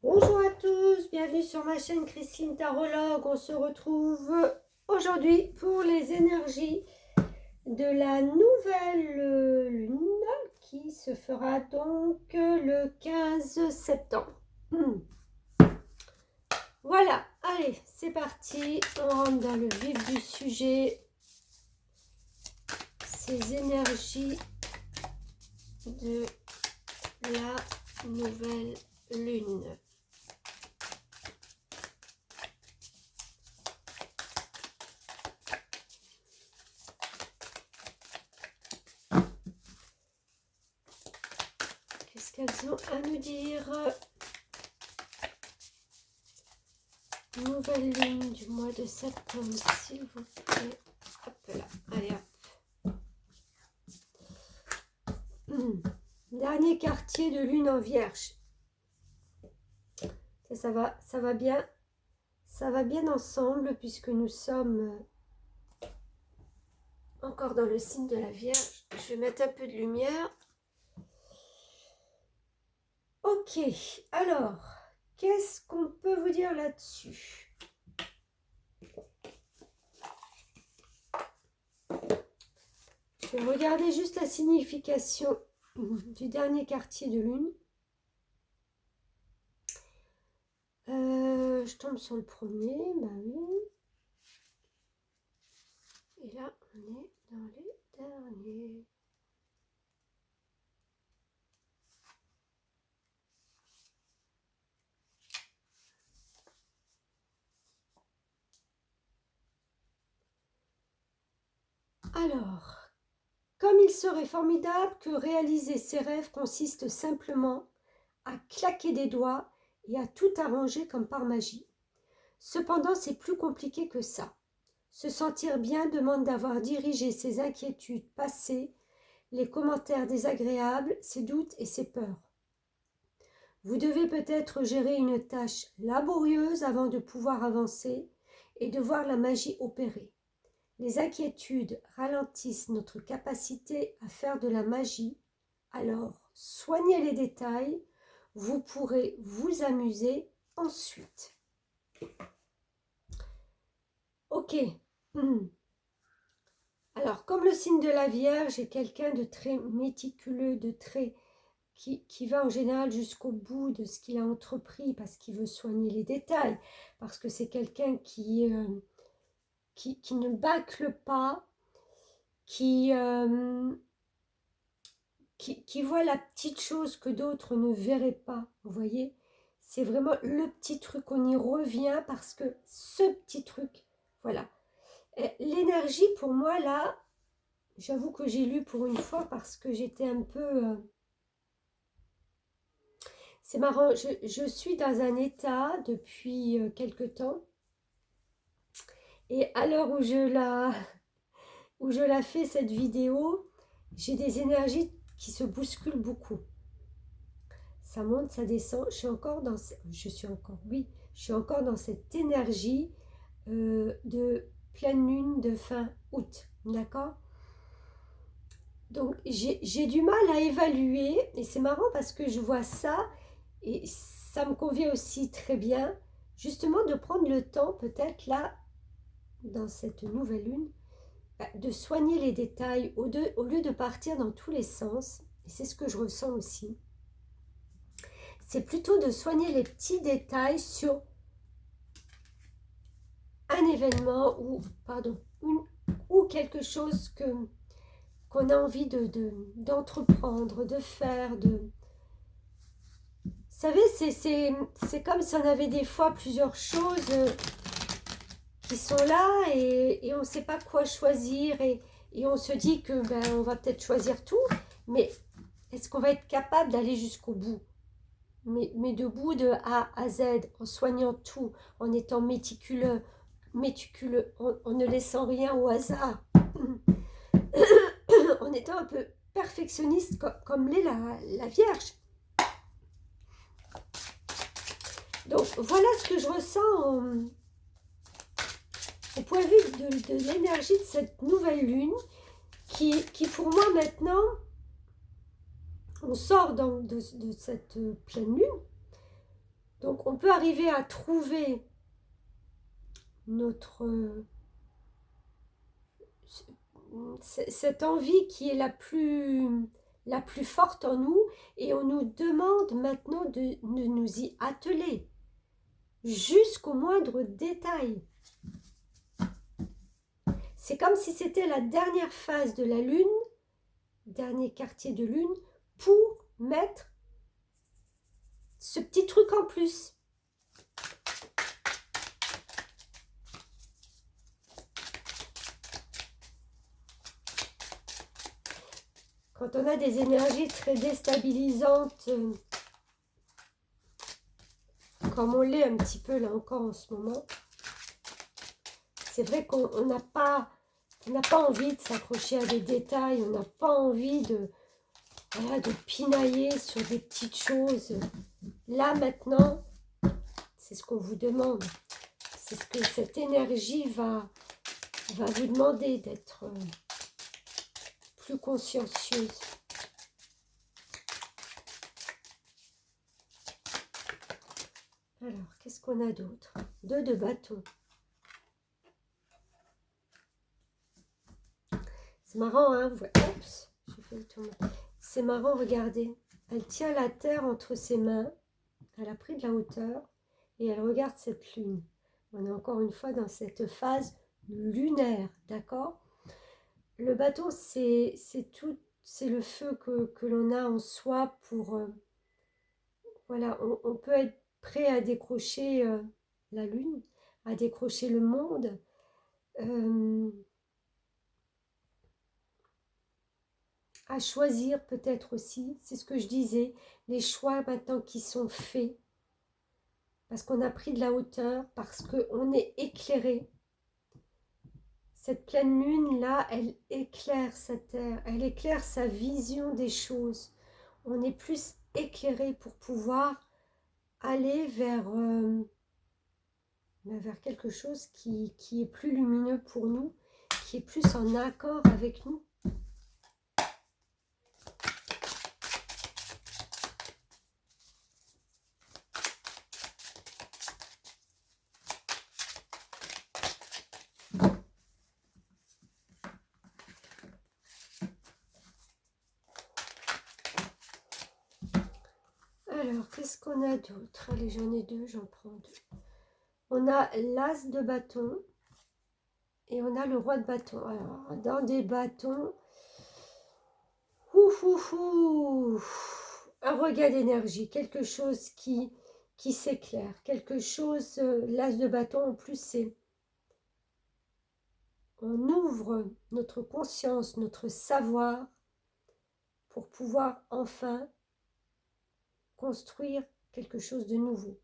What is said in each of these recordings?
Bonjour à tous, bienvenue sur ma chaîne Christine Tarologue. On se retrouve aujourd'hui pour les énergies de la nouvelle lune qui se fera donc le 15 septembre. Voilà, allez, c'est parti, on rentre dans le vif du sujet. Ces énergies de la nouvelle lune. Qu'est-ce qu'elles ont à nous dire? Nouvelle lune du mois de septembre, s'il vous plaît. Hop là, allez hop. Dernier quartier de lune en vierge. Ça va bien. Ça va bien ensemble puisque nous sommes encore dans le signe de la Vierge. Je vais mettre un peu de lumière. Ok, alors, qu'est-ce qu'on peut vous dire là-dessus? Je vais regarder juste la signification du dernier quartier de lune. Je tombe sur le premier, bah oui. Et là, on est dans les derniers. Alors, comme il serait formidable que réaliser ses rêves consiste simplement à claquer des doigts et à tout arranger comme par magie. Cependant, c'est plus compliqué que ça. Se sentir bien demande d'avoir dirigé ses inquiétudes passées, les commentaires désagréables, ses doutes et ses peurs. Vous devez peut-être gérer une tâche laborieuse avant de pouvoir avancer et de voir la magie opérer. Les inquiétudes ralentissent notre capacité à faire de la magie, alors soignez les détails, vous pourrez vous amuser ensuite. Ok. Alors, comme le signe de la Vierge est quelqu'un de très méticuleux, de très qui va en général jusqu'au bout de ce qu'il a entrepris parce qu'il veut soigner les détails, parce que c'est quelqu'un qui ne bâcle pas, qui voit la petite chose que d'autres ne verraient pas, vous voyez. C'est vraiment le petit truc, on y revient parce que ce petit truc, voilà. L'énergie pour moi là, j'avoue que j'ai lu pour une fois parce que j'étais un peu... C'est marrant, je suis dans un état depuis quelque temps et à l'heure où où je la fais cette vidéo, j'ai des énergies qui se bousculent beaucoup. Ça monte, ça descend. Je suis encore dans cette énergie de pleine lune de fin août, d'accord? Donc j'ai du mal à évaluer et c'est marrant parce que je vois ça et ça me convient aussi très bien justement de prendre le temps peut-être là dans cette nouvelle lune de soigner les détails au lieu de partir dans tous les sens, et c'est ce que je ressens aussi. C'est plutôt de soigner les petits détails sur un événement ou quelque chose qu'on a envie d'entreprendre, de faire. Vous savez, c'est comme si on avait des fois plusieurs choses qui sont là et on ne sait pas quoi choisir et on se dit que on va peut-être choisir tout, mais est-ce qu'on va être capable d'aller jusqu'au bout? Mais debout de A à Z, en soignant tout, en étant méticuleux, en ne laissant rien au hasard, en étant un peu perfectionniste comme l'est la Vierge. Donc voilà ce que je ressens au point de vue de l'énergie de cette nouvelle lune qui pour moi maintenant, on sort de cette pleine lune. Donc on peut arriver à trouver cette envie qui est la plus forte en nous, et on nous demande maintenant de nous y atteler jusqu'au moindre détail. C'est comme si c'était la dernière phase de la lune, dernier quartier de lune, pour mettre ce petit truc en plus. Quand on a des énergies très déstabilisantes, comme on l'est un petit peu là encore en ce moment, c'est vrai qu'on n'a pas envie de s'accrocher à des détails, on n'a pas envie de pinailler sur des petites choses. Là maintenant, c'est ce qu'on vous demande. C'est ce que cette énergie va vous demander, d'être plus consciencieuse. Alors, qu'est-ce qu'on a d'autre? 2 de bâton. C'est marrant, hein? Oups, j'ai fait le tour. C'est marrant, regardez. Elle tient la terre entre ses mains. Elle a pris de la hauteur et elle regarde cette lune. On est encore une fois dans cette phase lunaire, d'accord? Le bâton, c'est le feu que l'on a en soi pour... voilà, on peut être prêt à décrocher la lune, à décrocher le monde. À choisir peut-être aussi, c'est ce que je disais, les choix maintenant qui sont faits, parce qu'on a pris de la hauteur, parce qu'on est éclairé. Cette pleine lune-là, elle éclaire sa terre, elle éclaire sa vision des choses. On est plus éclairé pour pouvoir aller vers quelque chose qui est plus lumineux pour nous, qui est plus en accord avec nous. Alors, qu'est-ce qu'on a d'autre? Allez, j'en ai 2, j'en prends 2. On a l'as de bâton et on a le roi de bâton. Alors, dans des bâtons, un regain d'énergie, quelque chose qui s'éclaire, quelque chose, l'as de bâton en plus, c'est on ouvre notre conscience, notre savoir pour pouvoir enfin construire quelque chose de nouveau,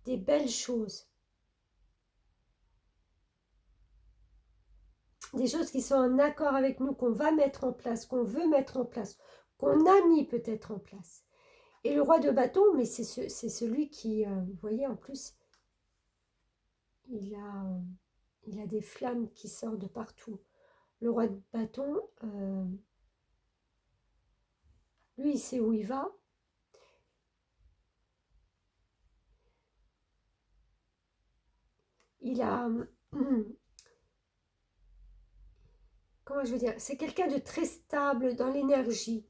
des belles choses. Des choses qui sont en accord avec nous, qu'on va mettre en place, qu'on veut mettre en place, qu'on a mis peut-être en place. Et le roi de bâton, mais c'est celui qui, vous voyez, en plus, il a des flammes qui sortent de partout. Le roi de bâton, lui, il sait où il va. Il a... comment je veux dire? C'est quelqu'un de très stable dans l'énergie.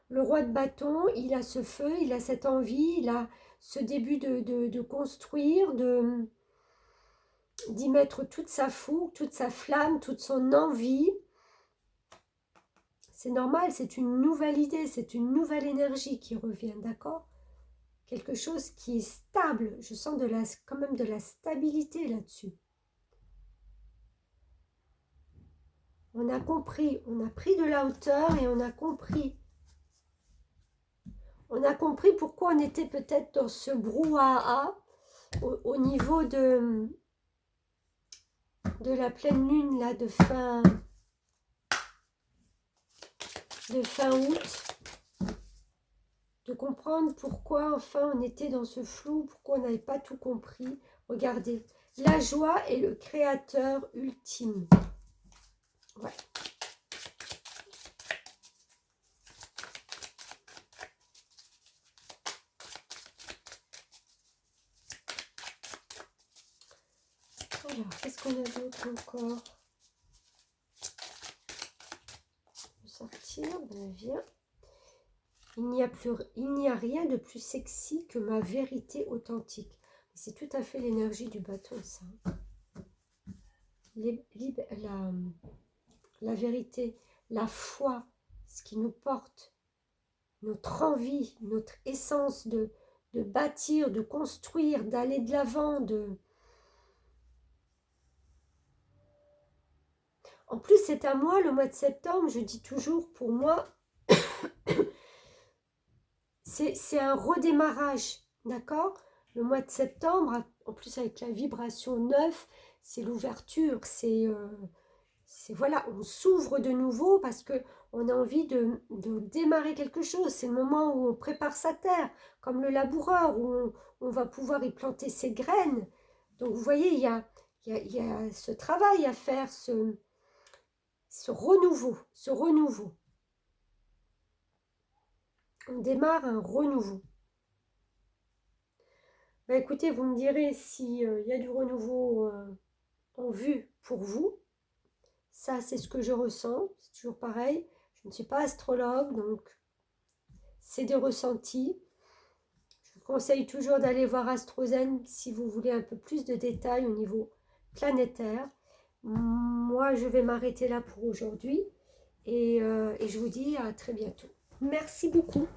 Le roi de bâton, il a ce feu, il a cette envie, il a ce début de construire, d'y mettre toute sa fougue, toute sa flamme, toute son envie. C'est normal, c'est une nouvelle idée, c'est une nouvelle énergie qui revient, d'accord? Quelque chose qui est stable. Je sens quand même de la stabilité là-dessus. On a compris, on a pris de la hauteur et on a compris. On a compris pourquoi on était peut-être dans ce brouhaha au niveau de la pleine lune là, de fin août. De comprendre pourquoi enfin on était dans ce flou, pourquoi on n'avait pas tout compris. Regardez, la joie est le créateur ultime. Ouais. Alors, qu'est-ce qu'on a d'autre encore? Sortir, ben viens. Il n'y a rien de plus sexy que ma vérité authentique. C'est tout à fait l'énergie du bâton, ça. La vérité, la foi, ce qui nous porte, notre envie, notre essence de bâtir, de construire, d'aller de l'avant, En plus, c'est à moi, le mois de septembre, je dis toujours, pour moi, c'est un redémarrage, d'accord? Le mois de septembre, en plus avec la vibration 9, c'est l'ouverture, voilà, on s'ouvre de nouveau parce que on a envie de démarrer quelque chose. C'est le moment où on prépare sa terre, comme le laboureur, où on va pouvoir y planter ses graines. Donc vous voyez, il y a ce travail à faire, ce renouveau. On démarre un renouveau. Bah, écoutez, vous me direz s'il y a du renouveau en vue pour vous. Ça, c'est ce que je ressens. C'est toujours pareil. Je ne suis pas astrologue, donc c'est des ressentis. Je vous conseille toujours d'aller voir AstroZen si vous voulez un peu plus de détails au niveau planétaire. Moi, je vais m'arrêter là pour aujourd'hui et je vous dis à très bientôt. Merci beaucoup.